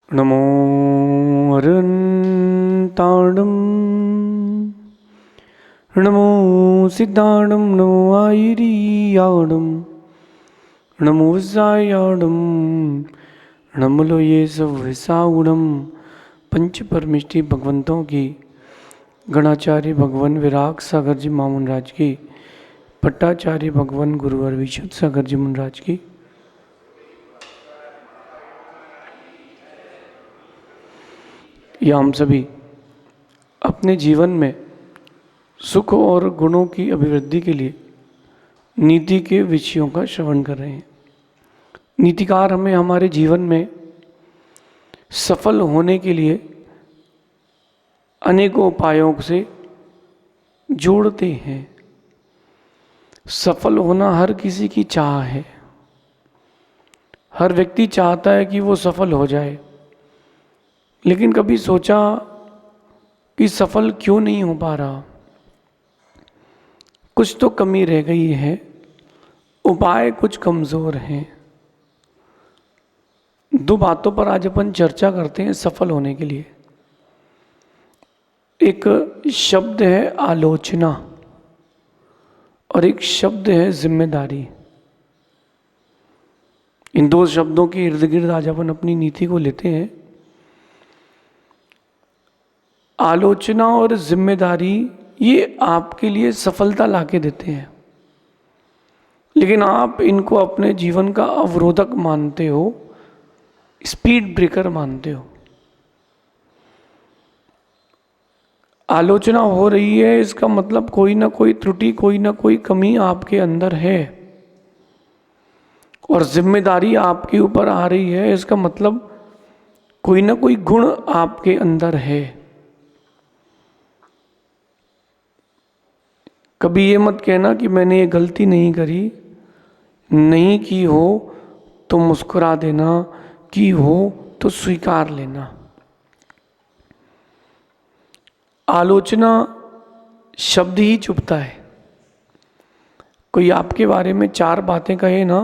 नमो अरन्ताणं नमो सिद्धाणं नमो आयिरीयाणं नमो विसायाणं नमो ये सब विसाउणम। पंच परमिष्टि भगवंतों की गणाचार्य भगवान विराग सागर जी मामून राज की, पट्टाचार्य भगवान गुरुवर विशुद्ध सागर जी मुनराज की, या हम सभी अपने जीवन में सुख और गुणों की अभिवृद्धि के लिए नीति के विषयों का श्रवण कर रहे हैं। नीतिकार हमें हमारे जीवन में सफल होने के लिए अनेकों उपायों से जोड़ते हैं। सफल होना हर किसी की चाह है। हर व्यक्ति चाहता है कि वो सफल हो जाए, लेकिन कभी सोचा कि सफल क्यों नहीं हो पा रहा? कुछ तो कमी रह गई है, उपाय कुछ कमजोर हैं। दो बातों पर आज अपन चर्चा करते हैं सफल होने के लिए। एक शब्द है आलोचना और एक शब्द है जिम्मेदारी। इन दो शब्दों के इर्द गिर्द आज अपन अपनी नीति को लेते हैं। आलोचना और जिम्मेदारी ये आपके लिए सफलता लाके देते हैं, लेकिन आप इनको अपने जीवन का अवरोधक मानते हो, स्पीड ब्रेकर मानते हो। आलोचना हो रही है, इसका मतलब कोई ना कोई त्रुटि, कोई ना कोई कमी आपके अंदर है। और जिम्मेदारी आपके ऊपर आ रही है, इसका मतलब कोई ना कोई गुण आपके अंदर है। कभी ये मत कहना कि मैंने ये गलती नहीं करी, नहीं की हो तो मुस्कुरा देना, की हो तो स्वीकार लेना। आलोचना शब्द ही चुभता है। कोई आपके बारे में चार बातें कहे ना,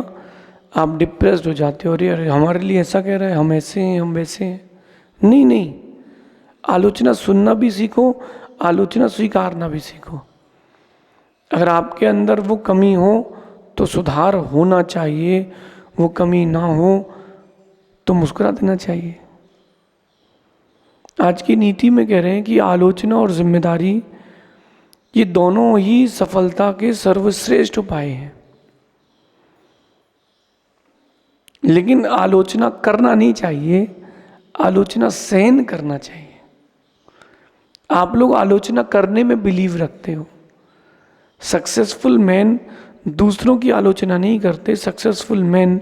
आप डिप्रेस्ड हो जाते हो। अरे हमारे लिए ऐसा कह रहा है, हम ऐसे हैं, हम वैसे हैं। नहीं नहीं, आलोचना सुनना भी सीखो, आलोचना स्वीकारना भी सीखो। अगर आपके अंदर वो कमी हो तो सुधार होना चाहिए, वो कमी ना हो तो मुस्कुरा देना चाहिए। आज की नीति में कह रहे हैं कि आलोचना और जिम्मेदारी ये दोनों ही सफलता के सर्वश्रेष्ठ उपाय हैं। लेकिन आलोचना करना नहीं चाहिए, आलोचना सहन करना चाहिए। आप लोग आलोचना करने में बिलीव रखते हो। सक्सेसफुल मैन दूसरों की आलोचना नहीं करते, सक्सेसफुल मैन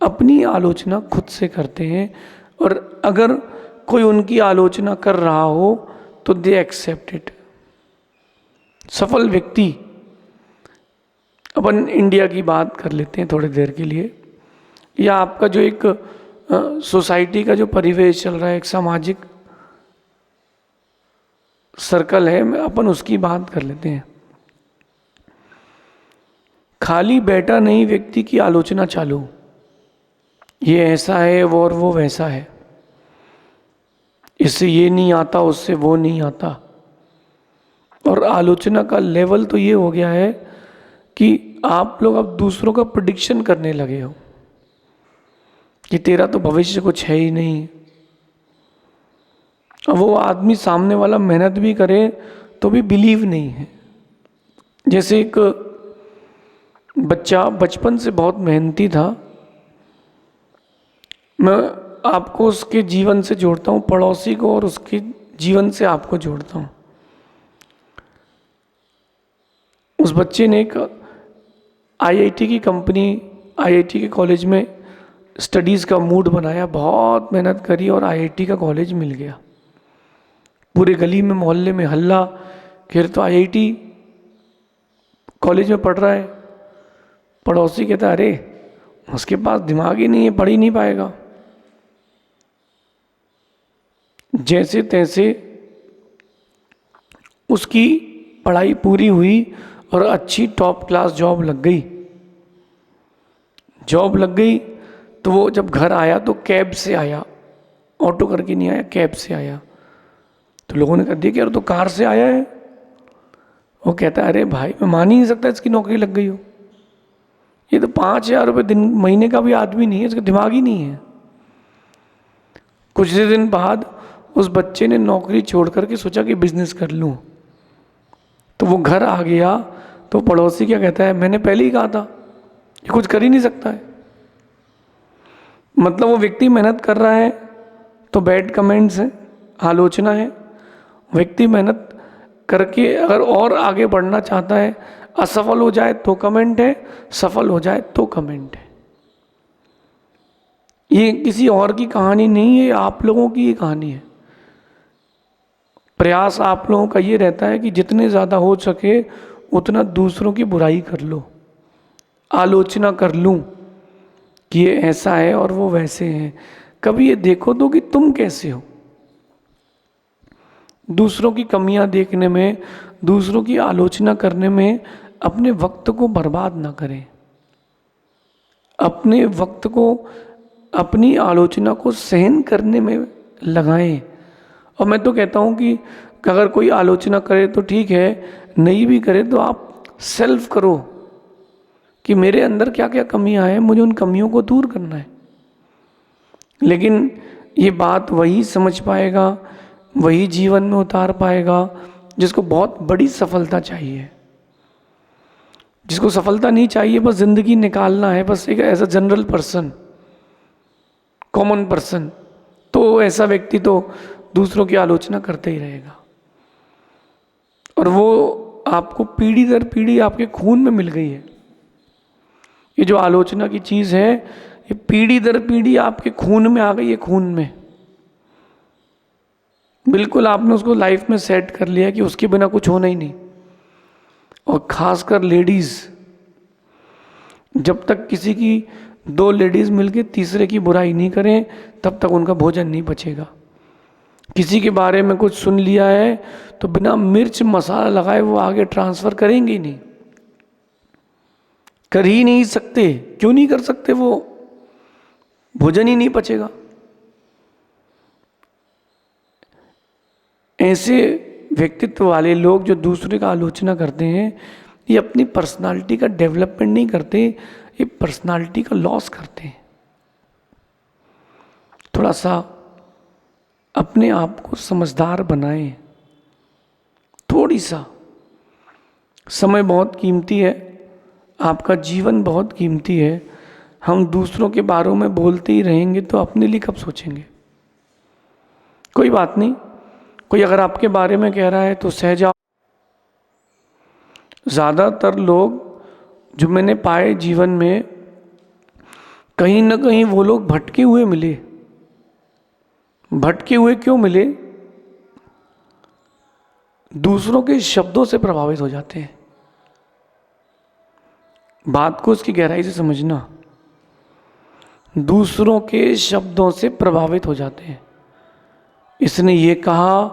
अपनी आलोचना खुद से करते हैं। और अगर कोई उनकी आलोचना कर रहा हो तो दे एक्सेप्ट इट। सफल व्यक्ति, अपन इंडिया की बात कर लेते हैं थोड़ी देर के लिए, या आपका जो एक सोसाइटी का जो परिवेश चल रहा है, एक सामाजिक सर्कल है, अपन उसकी बात कर लेते हैं। खाली बैठा नहीं व्यक्ति की आलोचना चालू, ये ऐसा है वो और वो वैसा है, इससे ये नहीं आता, उससे वो नहीं आता। और आलोचना का लेवल तो ये हो गया है कि आप लोग अब दूसरों का प्रेडिक्शन करने लगे हो कि तेरा तो भविष्य कुछ है ही नहीं। अब वो आदमी सामने वाला मेहनत भी करे तो भी बिलीव नहीं है। जैसे एक बच्चा बचपन से बहुत मेहनती था, मैं आपको उसके जीवन से जोड़ता हूँ, पड़ोसी को और उसके जीवन से आपको जोड़ता हूँ। उस बच्चे ने एक आईआईटी की कंपनी, आईआईटी के कॉलेज में स्टडीज़ का मूड बनाया, बहुत मेहनत करी और आईआईटी का कॉलेज मिल गया। पूरे गली में मोहल्ले में हल्ला, फिर तो आईआईटी कॉलेज में पढ़ रहा है। पड़ोसी कहता अरे उसके पास दिमाग ही नहीं है, पढ़ ही नहीं पाएगा। जैसे तैसे उसकी पढ़ाई पूरी हुई और अच्छी टॉप क्लास जॉब लग गई। जॉब लग गई तो वो जब घर आया तो कैब से आया, ऑटो करके नहीं आया, कैब से आया। तो लोगों ने कहा देखिए यार तो कार से आया है। वो कहता है अरे भाई मैं मान ही नहीं सकता इसकी नौकरी लग गई हो, ये तो 5,000 रुपये दिन महीने का भी आदमी नहीं है, इसका दिमाग ही नहीं है। कुछ दिन बाद उस बच्चे ने नौकरी छोड़ करके सोचा कि बिजनेस कर लूँ। तो वो घर आ गया तो पड़ोसी क्या कहता है, मैंने पहले ही कहा था ये कुछ कर ही नहीं सकता है। मतलब वो व्यक्ति मेहनत कर रहा है तो बैड कमेंट्स है, आलोचना है। व्यक्ति मेहनत करके अगर और आगे बढ़ना चाहता है, असफल हो जाए तो कमेंट है, सफल हो जाए तो कमेंट है। ये किसी और की कहानी नहीं है, ये आप लोगों की ही कहानी है। प्रयास आप लोगों का ये रहता है कि जितने ज़्यादा हो सके उतना दूसरों की बुराई कर लो, आलोचना कर लूँ कि ये ऐसा है और वो वैसे हैं। कभी ये देखो तो कि तुम कैसे हो। दूसरों की कमियां देखने में, दूसरों की आलोचना करने में अपने वक्त को बर्बाद ना करें। अपने वक्त को अपनी आलोचना को सहन करने में लगाएं। और मैं तो कहता हूँ कि अगर कोई आलोचना करे तो ठीक है, नहीं भी करे तो आप सेल्फ करो कि मेरे अंदर क्या क्या कमियां हैं, मुझे उन कमियों को दूर करना है। लेकिन ये बात वही समझ पाएगा, वही जीवन में उतार पाएगा जिसको बहुत बड़ी सफलता चाहिए। जिसको सफलता नहीं चाहिए, बस जिंदगी निकालना है, बस एक as a general person, common person, तो ऐसा व्यक्ति तो दूसरों की आलोचना करते ही रहेगा। और वो आपको पीढ़ी दर पीढ़ी आपके खून में मिल गई है। ये जो आलोचना की चीज़ है, ये पीढ़ी दर पीढ़ी आपके खून में आ गई है, खून में। बिल्कुल आपने उसको लाइफ में सेट कर लिया कि उसके बिना कुछ होना ही नहीं। और खासकर लेडीज़, जब तक किसी की 2 लेडीज़ मिलके तीसरे की बुराई नहीं करें तब तक उनका भोजन नहीं बचेगा। किसी के बारे में कुछ सुन लिया है तो बिना मिर्च मसाला लगाए वो आगे ट्रांसफ़र करेंगे ही नहीं, कर ही नहीं सकते। क्यों नहीं कर सकते? वो भोजन ही नहीं पचेगा। ऐसे व्यक्तित्व वाले लोग जो दूसरे का आलोचना करते हैं, ये अपनी पर्सनालिटी का डेवलपमेंट नहीं करते, ये पर्सनालिटी का लॉस करते हैं। थोड़ा सा अपने आप को समझदार बनाएं। थोड़ी सा समय बहुत कीमती है, आपका जीवन बहुत कीमती है। हम दूसरों के बारे में बोलते ही रहेंगे तो अपने लिए कब सोचेंगे? कोई बात नहीं, कोई अगर आपके बारे में कह रहा है तो सह जाओ। ज़्यादातर लोग जो मैंने पाए जीवन में, कहीं ना कहीं वो लोग भटके हुए मिले। भटके हुए क्यों मिले? दूसरों के शब्दों से प्रभावित हो जाते हैं। बात को उसकी गहराई से समझना। दूसरों के शब्दों से प्रभावित हो जाते हैं। इसने ये कहा,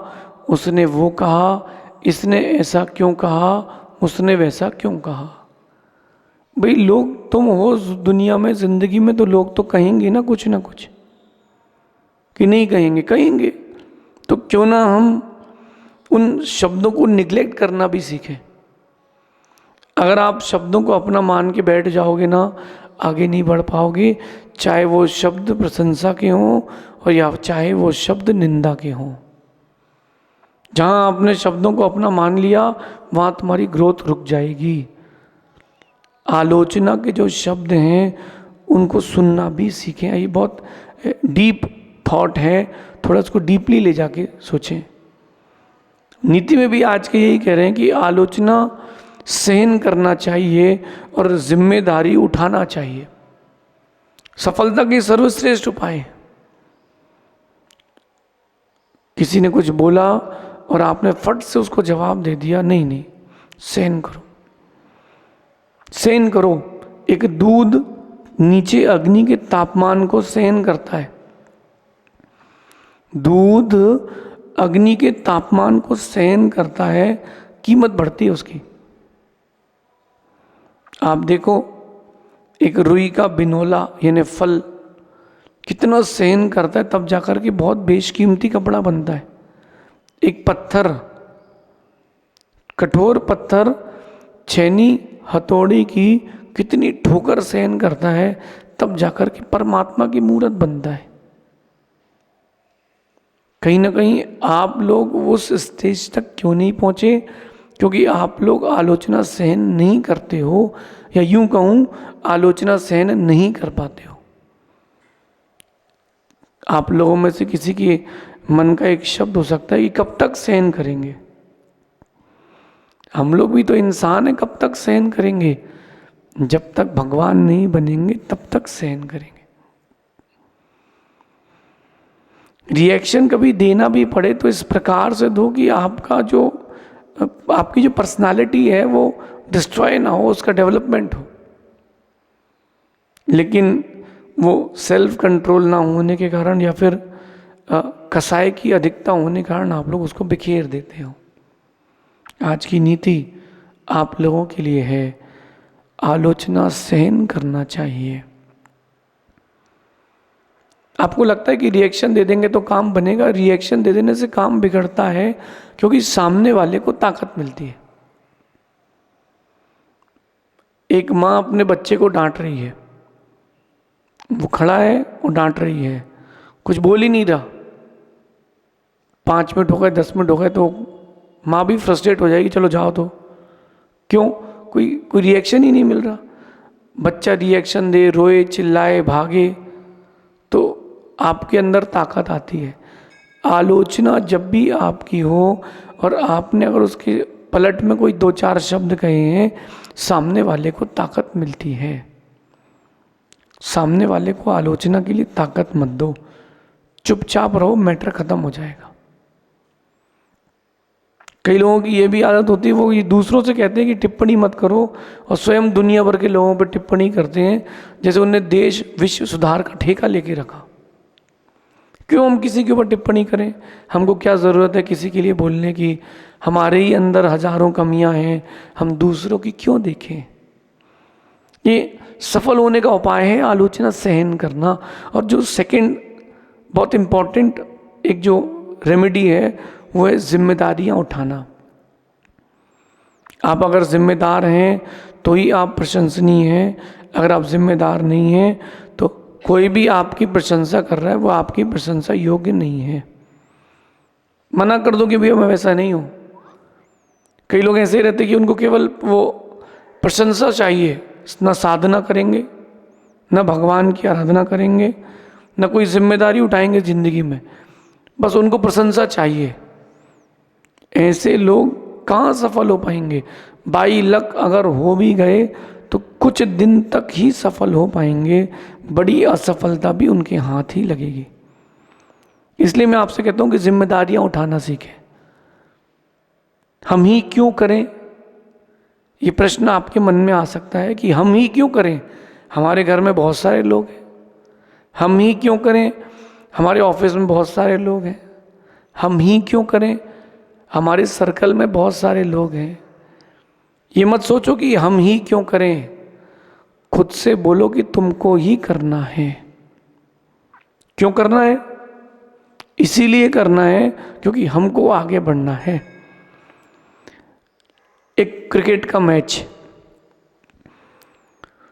उसने वो कहा, इसने ऐसा क्यों कहा, उसने वैसा क्यों कहा। भाई लोग तुम हो दुनिया में, जिंदगी में, तो लोग तो कहेंगे ना कुछ कि नहीं कहेंगे? कहेंगे। तो क्यों ना हम उन शब्दों को निगलेक्ट करना भी सीखें। अगर आप शब्दों को अपना मान के बैठ जाओगे ना, आगे नहीं बढ़ पाओगे। चाहे वो शब्द प्रशंसा के हों और या चाहे वो शब्द निंदा के हों। जहाँ आपने शब्दों को अपना मान लिया, वहाँ तुम्हारी ग्रोथ रुक जाएगी। आलोचना के जो शब्द हैं उनको सुनना भी सीखें। ये बहुत डीप थॉट है, थोड़ा उसको डीपली ले जाके सोचें। नीति में भी आज के यही कह रहे हैं कि आलोचना सहन करना चाहिए और जिम्मेदारी उठाना चाहिए। सफलता के सर्वश्रेष्ठ उपाय। किसी ने कुछ बोला और आपने फट से उसको जवाब दे दिया, नहीं नहीं, सहन करो, सहन करो। एक दूध नीचे अग्नि के तापमान को सहन करता है। दूध अग्नि के तापमान को सहन करता है, कीमत बढ़ती है उसकी। आप देखो, एक रुई का बिनोला यानी फल कितना सहन करता है, तब जाकर के बहुत बेशकीमती कपड़ा बनता है। एक पत्थर, कठोर पत्थर छेनी हथौड़ी की कितनी ठोकर सहन करता है, तब जाकर के परमात्मा की मूर्त बनता है। कहीं ना कहीं आप लोग उस स्टेज तक क्यों नहीं पहुंचे? क्योंकि आप लोग आलोचना सहन नहीं करते हो, या यूं कहूं आलोचना सहन नहीं कर पाते हो। आप लोगों में से किसी के मन का एक शब्द हो सकता है कि कब तक सहन करेंगे। हम लोग भी तो इंसान हैं, कब तक सहन करेंगे? जब तक भगवान नहीं बनेंगे तब तक सहन करेंगे। रिएक्शन कभी देना भी पड़े तो इस प्रकार से दो कि आपकी जो पर्सनालिटी है वो डिस्ट्रॉय ना हो, उसका डेवलपमेंट हो। लेकिन वो सेल्फ कंट्रोल ना होने के कारण या फिर कसाई की अधिकता होने के कारण आप लोग उसको बिखेर देते हो। आज की नीति आप लोगों के लिए है, आलोचना सहन करना चाहिए। आपको लगता है कि रिएक्शन दे देंगे तो काम बनेगा? रिएक्शन दे देने से काम बिगड़ता है, क्योंकि सामने वाले को ताकत मिलती है। एक माँ अपने बच्चे को डांट रही है, वो खड़ा है और डांट रही है, कुछ बोल ही नहीं रहा। 5 मिनट हो गए, 10 मिनट हो गए, तो माँ भी फ्रस्ट्रेट हो जाएगी, चलो जाओ तो। क्यों? कोई रिएक्शन ही नहीं मिल रहा। बच्चा रिएक्शन दे, रोए, चिल्लाए, भागे, तो आपके अंदर ताकत आती है। आलोचना जब भी आपकी हो और आपने अगर उसके पलट में कोई 2-4 शब्द कहे हैं, सामने वाले को ताकत मिलती है। सामने वाले को आलोचना के लिए ताकत मत दो, चुपचाप रहो, मैटर खत्म हो जाएगा। कई लोगों की ये भी आदत होती है, वो ये दूसरों से कहते हैं कि टिप्पणी मत करो, और स्वयं दुनिया भर के लोगों पर टिप्पणी करते हैं, जैसे उन्हें देश विश्व सुधार का ठेका लेके रखा। क्यों हम किसी के ऊपर टिप्पणी करें? हमको क्या ज़रूरत है किसी के लिए बोलने की? हमारे ही अंदर हजारों कमियां हैं, हम दूसरों की क्यों देखें? ये सफल होने का उपाय है, आलोचना सहन करना। और जो सेकंड बहुत इम्पोर्टेंट एक जो रेमेडी है, वो है जिम्मेदारियां उठाना। आप अगर जिम्मेदार हैं तो ही आप प्रशंसनीय हैं। अगर आप जिम्मेदार नहीं हैं तो कोई भी आपकी प्रशंसा कर रहा है, वो आपकी प्रशंसा योग्य नहीं है। मना कर दो कि भैया मैं वैसा नहीं हूँ। कई लोग ऐसे रहते कि उनको केवल वो प्रशंसा चाहिए, ना साधना करेंगे, ना भगवान की आराधना करेंगे, ना कोई जिम्मेदारी उठाएंगे जिंदगी में, बस उनको प्रशंसा चाहिए। ऐसे लोग कहाँ सफल हो पाएंगे? बाई लक अगर हो भी गए तो कुछ दिन तक ही सफल हो पाएंगे, बड़ी असफलता भी उनके हाथ ही लगेगी। इसलिए मैं आपसे कहता हूँ कि जिम्मेदारियां उठाना सीखें। हम ही क्यों करें? ये प्रश्न आपके मन में आ सकता है कि हम ही क्यों करें? हमारे घर में बहुत सारे लोग हैं। हम ही क्यों करें? हमारे ऑफिस में बहुत सारे लोग हैं। हम ही क्यों करें? हमारे सर्कल में बहुत सारे लोग हैं। ये मत सोचो कि हम ही क्यों करें, खुद से बोलो कि तुमको ही करना है। क्यों करना है? इसीलिए करना है क्योंकि हमको आगे बढ़ना है। एक क्रिकेट का मैच,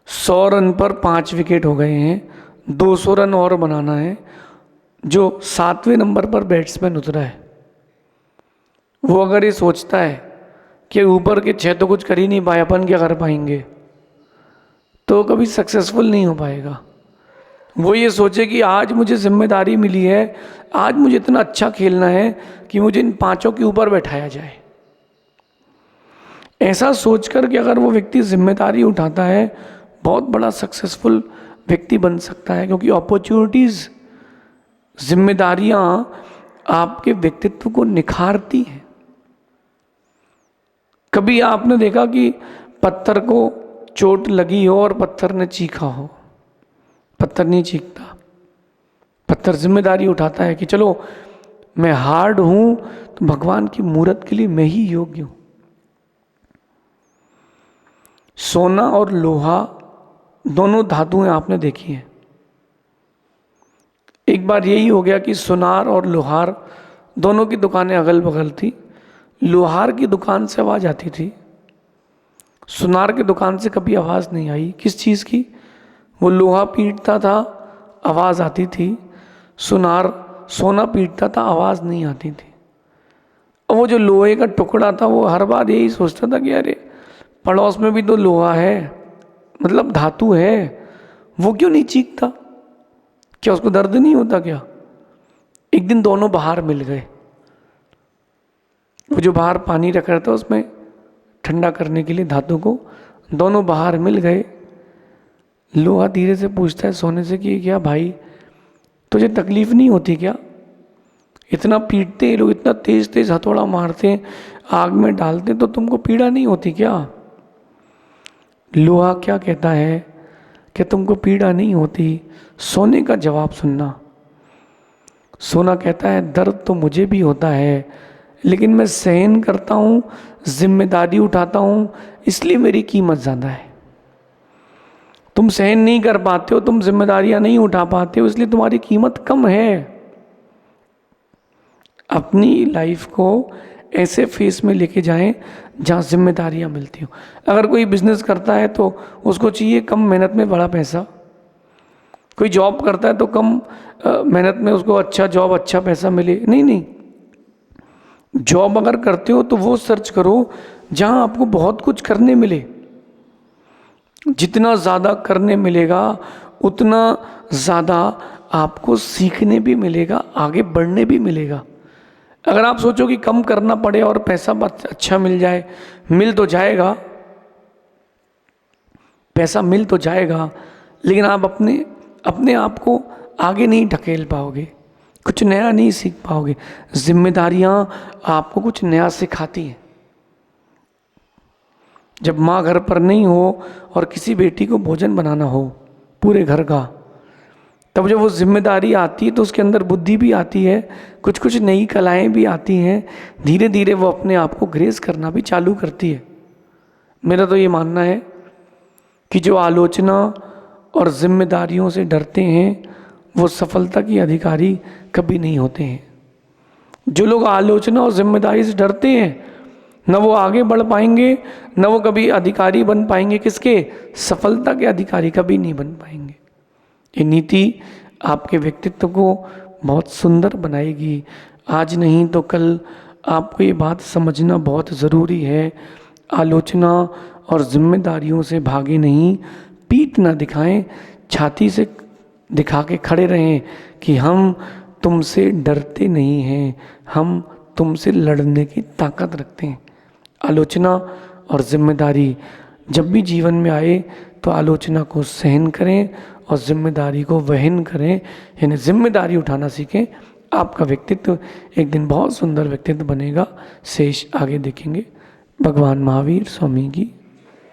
100 रन पर 5 विकेट हो गए हैं, 200 रन और बनाना है। जो 7वें नंबर पर बैट्समैन उतरा है, वो अगर ये सोचता है कि ऊपर के 6 तो कुछ कर ही नहीं पाए, अपन क्या कर पाएंगे, तो कभी सक्सेसफुल नहीं हो पाएगा। वो ये सोचे कि आज मुझे जिम्मेदारी मिली है, आज मुझे इतना अच्छा खेलना है कि मुझे इन 5 के ऊपर बैठाया जाए। ऐसा सोचकर कि अगर वो व्यक्ति जिम्मेदारी उठाता है, बहुत बड़ा सक्सेसफुल व्यक्ति बन सकता है। क्योंकि अपॉर्चुनिटीज, जिम्मेदारियां आपके व्यक्तित्व को निखारती हैं। कभी आपने देखा कि पत्थर को चोट लगी हो और पत्थर ने चीखा हो? पत्थर नहीं चीखता। पत्थर जिम्मेदारी उठाता है कि चलो मैं हार्ड हूं तो भगवान की मूर्त के लिए मैं ही योग्य हूं। सोना और लोहा दोनों धातुएं आपने देखी हैं। एक बार यही हो गया कि सुनार और लोहार दोनों की दुकानें अगल बगल थी। लोहार की दुकान से आवाज़ आती थी, सुनार की दुकान से कभी आवाज़ नहीं आई। किस चीज़ की? वो लोहा पीटता था, आवाज़ आती थी। सुनार सोना पीटता था, आवाज़ नहीं आती थी। और वो जो लोहे का टुकड़ा था वो हर बार यही सोचता था कि अरे पड़ोस में भी तो लोहा है, मतलब धातु है, वो क्यों नहीं चीखता? क्या उसको दर्द नहीं होता क्या? एक दिन दोनों बाहर मिल गए। वो जो बाहर पानी रख रहा था उसमें ठंडा करने के लिए धातु को, दोनों बाहर मिल गए। लोहा धीरे से पूछता है सोने से कि क्या भाई, तुझे तकलीफ नहीं होती क्या? इतना पीटते हैं लोग, इतना तेज तेज हथौड़ा मारते हैं, आग में डालते हैं, तो तुमको पीड़ा नहीं होती क्या? लोहा क्या कहता है कि तुमको पीड़ा नहीं होती? सोने का जवाब सुनना। सोना कहता है दर्द तो मुझे भी होता है, लेकिन मैं सहन करता हूँ, जिम्मेदारी उठाता हूँ, इसलिए मेरी कीमत ज़्यादा है। तुम सहन नहीं कर पाते हो, तुम जिम्मेदारियां नहीं उठा पाते हो, इसलिए तुम्हारी कीमत कम है। अपनी लाइफ को ऐसे फेस में लेके जाएं जहाँ जिम्मेदारियां मिलती हो। अगर कोई बिजनेस करता है तो उसको चाहिए कम मेहनत में बड़ा पैसा। कोई जॉब करता है तो कम मेहनत में उसको अच्छा जॉब, अच्छा पैसा मिले। नहीं नहीं, जॉब अगर करते हो तो वो सर्च करो जहाँ आपको बहुत कुछ करने मिले। जितना ज़्यादा करने मिलेगा उतना ज़्यादा आपको सीखने भी मिलेगा, आगे बढ़ने भी मिलेगा। अगर आप सोचो कि कम करना पड़े और पैसा अच्छा मिल जाए, मिल तो जाएगा, पैसा मिल तो जाएगा, लेकिन आप अपने आप को आगे नहीं ढकेल पाओगे, कुछ नया नहीं सीख पाओगे। जिम्मेदारियां आपको कुछ नया सिखाती हैं। जब माँ घर पर नहीं हो और किसी बेटी को भोजन बनाना हो पूरे घर का, तब जब वो जिम्मेदारी आती है तो उसके अंदर बुद्धि भी आती है, कुछ कुछ नई कलाएं भी आती हैं। धीरे धीरे वो अपने आप को ग्रेस करना भी चालू करती है। मेरा तो ये मानना है कि जो आलोचना और जिम्मेदारियों से डरते हैं वो सफलता की अधिकारी कभी नहीं होते हैं। जो लोग आलोचना और जिम्मेदारी से डरते हैं न वो आगे बढ़ पाएंगे, न वो कभी अधिकारी बन पाएंगे। किसके? सफलता के अधिकारी कभी नहीं बन पाएंगे। ये नीति आपके व्यक्तित्व को बहुत सुंदर बनाएगी। आज नहीं तो कल आपको ये बात समझना बहुत ज़रूरी है। आलोचना और जिम्मेदारियों से भागे नहीं, पीठ ना दिखाएं, छाती से दिखा के खड़े रहें कि हम तुमसे डरते नहीं हैं, हम तुमसे लड़ने की ताकत रखते हैं। आलोचना और जिम्मेदारी जब भी जीवन में आए तो आलोचना को सहन करें और जिम्मेदारी को वहन करें, यानी जिम्मेदारी उठाना सीखें। आपका व्यक्तित्व एक दिन बहुत सुंदर व्यक्तित्व बनेगा। शेष आगे देखेंगे। भगवान महावीर स्वामी की